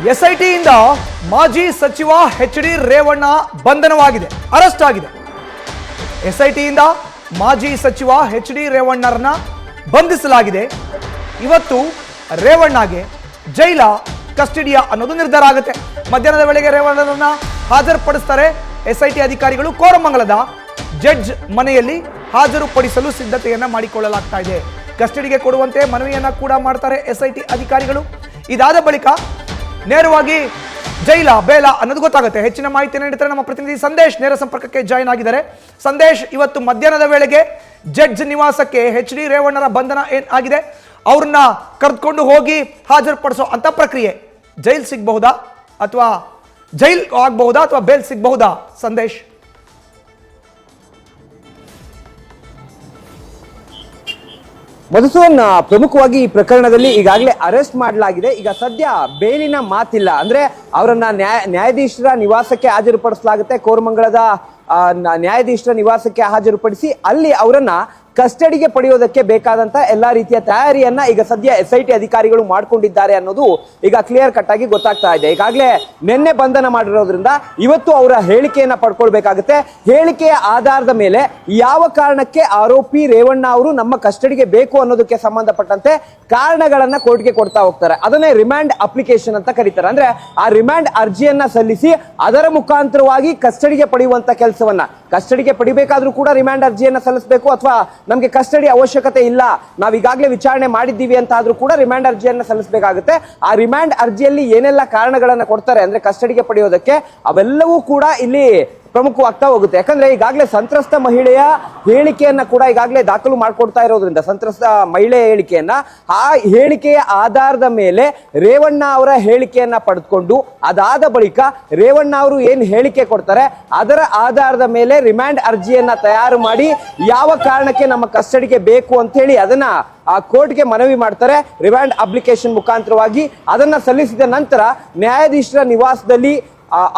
ಎಸ್ಐಟಿಯಿಂದ ಮಾಜಿ ಸಚಿವ H D Revanna ಬಂಧನವಾಗಿದೆ, arrest ಆಗಿದೆ. ಎಸ್ಐಟಿಯಿಂದ ಮಾಜಿ ಸಚಿವ ಎಚ್ ಡಿ ರೇವಣ್ಣರನ್ನ ಬಂಧಿಸಲಾಗಿದೆ. ಇವತ್ತು ರೇವಣ್ಣಗೆ ಜೈಲ ಕಸ್ಟಡಿಯ ಅನ್ನೋದು ನಿರ್ಧಾರ ಆಗುತ್ತೆ. ಮಧ್ಯಾಹ್ನದ ವೇಳೆಗೆ ರೇವಣ್ಣರನ್ನ ಹಾಜರುಪಡಿಸ್ತಾರೆ ಎಸ್ಐಟಿ ಅಧಿಕಾರಿಗಳು. ಕೋರಮಂಗಲದ ಜಡ್ಜ್ ಮನೆಯಲ್ಲಿ ಹಾಜರುಪಡಿಸಲು ಸಿದ್ಧತೆಯನ್ನ ಮಾಡಿಕೊಳ್ಳಲಾಗ್ತಾ ಇದೆ. ಕಸ್ಟಡಿಗೆ ಕೊಡುವಂತೆ ಮನವಿಯನ್ನ ಕೂಡ ಮಾಡ್ತಾರೆ ಎಸ್ಐಟಿ ಅಧಿಕಾರಿಗಳು. ಇದಾದ ಬಳಿಕ ನೇರವಾಗಿ ಜೈಲ ಬೇಲ ಅನ್ನೋದು ಗೊತ್ತಾಗುತ್ತೆ. ಹೆಚ್ಚಿನ ಮಾಹಿತಿಯನ್ನು ನೀಡುತ್ತಾರೆ ನಮ್ಮ ಪ್ರತಿನಿಧಿ ಸಂದೇಶ್. ನೇರ ಸಂಪರ್ಕಕ್ಕೆ ಜಾಯಿನ್ ಆಗಿದ್ದಾರೆ. ಸಂದೇಶ್, ಇವತ್ತು ಮಧ್ಯಾಹ್ನದ ವೇಳೆಗೆ ಜಡ್ಜ್ ನಿವಾಸಕ್ಕೆ ಎಚ್ ಡಿ ರೇವಣ್ಣರ ಬಂಧನ ಏನಾಗಿದೆ, ಅವ್ರನ್ನ ಕರೆದುಕೊಂಡು ಹೋಗಿ ಹಾಜರುಪಡಿಸೋ ಅಂತ ಪ್ರಕ್ರಿಯೆ, ಜೈಲ್ ಸಿಗಬಹುದಾ ಅಥವಾ ಜೈಲ್ ಆಗಬಹುದಾ ಅಥವಾ ಬೇಲ್ ಸಿಗಬಹುದಾ? ಸಂದೇಶ್. ಮಧುಸೂದನ್, ಪ್ರಮುಖವಾಗಿ ಈ ಪ್ರಕರಣದಲ್ಲಿ ಈಗಾಗಲೇ ಅರೆಸ್ಟ್ ಮಾಡಲಾಗಿದೆ. ಈಗ ಸದ್ಯ ಬೇಲಿನ ಮಾತಿಲ್ಲ, ಅಂದ್ರೆ ಅವರನ್ನ ನ್ಯಾಯಾಧೀಶರ ನಿವಾಸಕ್ಕೆ ಹಾಜರುಪಡಿಸಲಾಗುತ್ತೆ. ಕೋರಮಂಗಲದ ನ್ಯಾಯಾಧೀಶರ ನಿವಾಸಕ್ಕೆ ಹಾಜರುಪಡಿಸಿ ಅಲ್ಲಿ ಅವರನ್ನ ಕಸ್ಟಡಿಗೆ ಪಡೆಯೋದಕ್ಕೆ ಬೇಕಾದಂತ ಎಲ್ಲಾ ರೀತಿಯ ತಯಾರಿಯನ್ನ ಈಗ ಸದ್ಯ ಎಸ್ಐಟಿ ಅಧಿಕಾರಿಗಳು ಮಾಡ್ಕೊಂಡಿದ್ದಾರೆ ಅನ್ನೋದು ಈಗ ಕ್ಲಿಯರ್ ಕಟ್ ಆಗಿ ಗೊತ್ತಾಗ್ತಾ ಇದೆ. ಈಗಾಗಲೇ ನಿನ್ನೆ ಬಂಧನ ಮಾಡಿರೋದ್ರಿಂದ ಇವತ್ತು ಅವರ ಹೇಳಿಕೆಯನ್ನ ಪಡ್ಕೊಳ್ಬೇಕಾಗುತ್ತೆ. ಹೇಳಿಕೆಯ ಆಧಾರದ ಮೇಲೆ ಯಾವ ಕಾರಣಕ್ಕೆ ಆರೋಪಿ ರೇವಣ್ಣ ಅವರು ನಮ್ಮ ಕಸ್ಟಡಿಗೆ ಬೇಕು ಅನ್ನೋದಕ್ಕೆ ಸಂಬಂಧಪಟ್ಟಂತೆ ಕಾರಣಗಳನ್ನ ಕೋರ್ಟ್ಗೆ ಕೊಡ್ತಾ ಹೋಗ್ತಾರೆ. ಅದನ್ನೇ ರಿಮ್ಯಾಂಡ್ ಅಪ್ಲಿಕೇಶನ್ ಅಂತ ಕರೀತಾರೆ. ಅಂದ್ರೆ ಆ ರಿಮ್ಯಾಂಡ್ ಅರ್ಜಿಯನ್ನ ಸಲ್ಲಿಸಿ ಅದರ ಮುಖಾಂತರವಾಗಿ ಕಸ್ಟಡಿಗೆ ಪಡೆಯುವಂತ ಕೆಲಸವನ್ನ, ಕಸ್ಟಡಿಗೆ ಪಡಿಬೇಕಾದ್ರೂ ಕೂಡ ರಿಮ್ಯಾಂಡ್ ಅರ್ಜಿಯನ್ನ ಸಲ್ಲಿಸಬೇಕು, ಅಥವಾ ನಮಗೆ ಕಸ್ಟಡಿ ಅವಶ್ಯಕತೆ ಇಲ್ಲ, ನಾವು ಈಗಾಗಲೇ ವಿಚಾರಣೆ ಮಾಡಿದ್ದೀವಿ ಅಂತ ಆದ್ರೂ ಕೂಡ ರಿಮ್ಯಾಂಡ್ ಅರ್ಜಿಯನ್ನ ಸಲ್ಲಿಸಬೇಕಾಗುತ್ತೆ. ಆ ರಿಮ್ಯಾಂಡ್ ಅರ್ಜಿಯಲ್ಲಿ ಏನೆಲ್ಲ ಕಾರಣಗಳನ್ನ ಕೊಡ್ತಾರೆ ಅಂದ್ರೆ ಕಸ್ಟಡಿಗೆ ಪಡೆಯೋದಕ್ಕೆ, ಅವೆಲ್ಲವೂ ಕೂಡ ಇಲ್ಲಿ ಪ್ರಮುಖವಾಗ್ತಾ ಹೋಗುತ್ತೆ. ಯಾಕಂದ್ರೆ ಈಗಾಗಲೇ ಸಂತ್ರಸ್ತ ಮಹಿಳೆಯ ಹೇಳಿಕೆಯನ್ನ ಕೂಡ ಈಗಾಗಲೇ ದಾಖಲು ಮಾಡ್ಕೊಡ್ತಾ ಇರೋದ್ರಿಂದ, ಸಂತ್ರಸ್ತ ಮಹಿಳೆಯ ಹೇಳಿಕೆಯನ್ನ, ಆ ಹೇಳಿಕೆಯ ಆಧಾರದ ಮೇಲೆ ರೇವಣ್ಣ ಅವರ ಹೇಳಿಕೆಯನ್ನ ಪಡೆದುಕೊಂಡು ಅದಾದ ಬಳಿಕ ರೇವಣ್ಣ ಅವರು ಏನ್ ಹೇಳಿಕೆ ಕೊಡ್ತಾರೆ ಅದರ ಆಧಾರದ ಮೇಲೆ ರಿಮ್ಯಾಂಡ್ ಅರ್ಜಿಯನ್ನ ತಯಾರು ಮಾಡಿ ಯಾವ ಕಾರಣಕ್ಕೆ ನಮ್ಮ ಕಸ್ಟಡಿಗೆ ಬೇಕು ಅಂತ ಹೇಳಿ ಅದನ್ನ ಆ ಕೋರ್ಟ್ಗೆ ಮನವಿ ಮಾಡ್ತಾರೆ. ರಿಮ್ಯಾಂಡ್ ಅಪ್ಲಿಕೇಶನ್ ಮುಖಾಂತರವಾಗಿ ಅದನ್ನ ಸಲ್ಲಿಸಿದ ನಂತರ ನ್ಯಾಯಾಧೀಶರ ನಿವಾಸದಲ್ಲಿ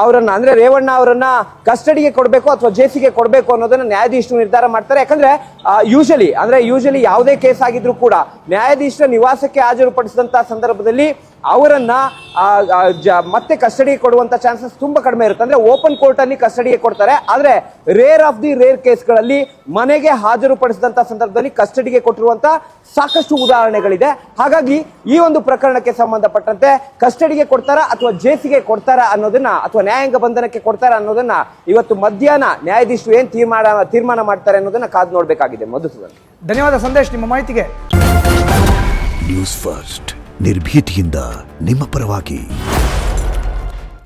ಅವರನ್ನ, ಅಂದ್ರೆ ರೇವಣ್ಣ ಅವರನ್ನ ಕಸ್ಟಡಿಗೆ ಕೊಡಬೇಕು ಅಥವಾ ಜೇಸಿಗೆ ಕೊಡಬೇಕು ಅನ್ನೋದನ್ನ ನ್ಯಾಯಾಧೀಶರು ನಿರ್ಧಾರ ಮಾಡ್ತಾರೆ. ಯಾಕಂದ್ರೆ ಯೂಶಲಿ ಯಾವುದೇ ಕೇಸ್ ಆಗಿದ್ರು ಕೂಡ ನ್ಯಾಯಾಧೀಶರ ನಿವಾಸಕ್ಕೆ ಹಾಜರುಪಡಿಸಿದಂತಹ ಸಂದರ್ಭದಲ್ಲಿ ಅವರನ್ನ ಮತ್ತೆ ಕಸ್ಟಡಿಗೆ ಕೊಡುವಂತ ಚಾನ್ಸಸ್ ತುಂಬಾ ಕಡಿಮೆ ಇರುತ್ತೆ. ಅಂದ್ರೆ ಓಪನ್ ಕೋರ್ಟ್ ಅಲ್ಲಿ ಕಸ್ಟಡಿಗೆ ಕೊಡ್ತಾರೆ. ಆದ್ರೆ ರೇರ್ ಆಫ್ ದಿ ರೇರ್ ಕೇಸ್ಗಳಲ್ಲಿ ಮನೆಗೆ ಹಾಜರುಪಡಿಸಿದಂತ ಸಂದರ್ಭದಲ್ಲಿ ಕಸ್ಟಡಿಗೆ ಕೊಟ್ಟಿರುವಂತ ಸಾಕಷ್ಟು ಉದಾಹರಣೆಗಳಿದೆ. ಹಾಗಾಗಿ ಈ ಒಂದು ಪ್ರಕರಣಕ್ಕೆ ಸಂಬಂಧಪಟ್ಟಂತೆ ಕಸ್ಟಡಿಗೆ ಕೊಡ್ತಾರಾ ಅಥವಾ ಜೇಸಿಗೆ ಕೊಡ್ತಾರಾ ಅನ್ನೋದನ್ನ, ಅಥವಾ ನ್ಯಾಯಾಂಗ ಬಂಧನಕ್ಕೆ ಕೊಡ್ತಾರಾ ಅನ್ನೋದನ್ನ ಇವತ್ತು ಮಧ್ಯಾಹ್ನ ನ್ಯಾಯಾಧೀಶರು ಏನ್ ತೀರ್ಮಾನ ಮಾಡ್ತಾರೆ ಅನ್ನೋದನ್ನ ಕಾದು ನೋಡ್ಬೇಕಾಗಿದೆ. ಮಧುಸೂದನ್, ಧನ್ಯವಾದ ಸಂದೇಶ್ ನಿಮ್ಮ ಮಾಹಿತಿಗೆ. ನ್ಯೂಸ್ ಫಸ್ಟ್, ನಿರ್ಭೀತಿಯಿಂದ ನಿಮ್ಮ ಪರವಾಗಿ.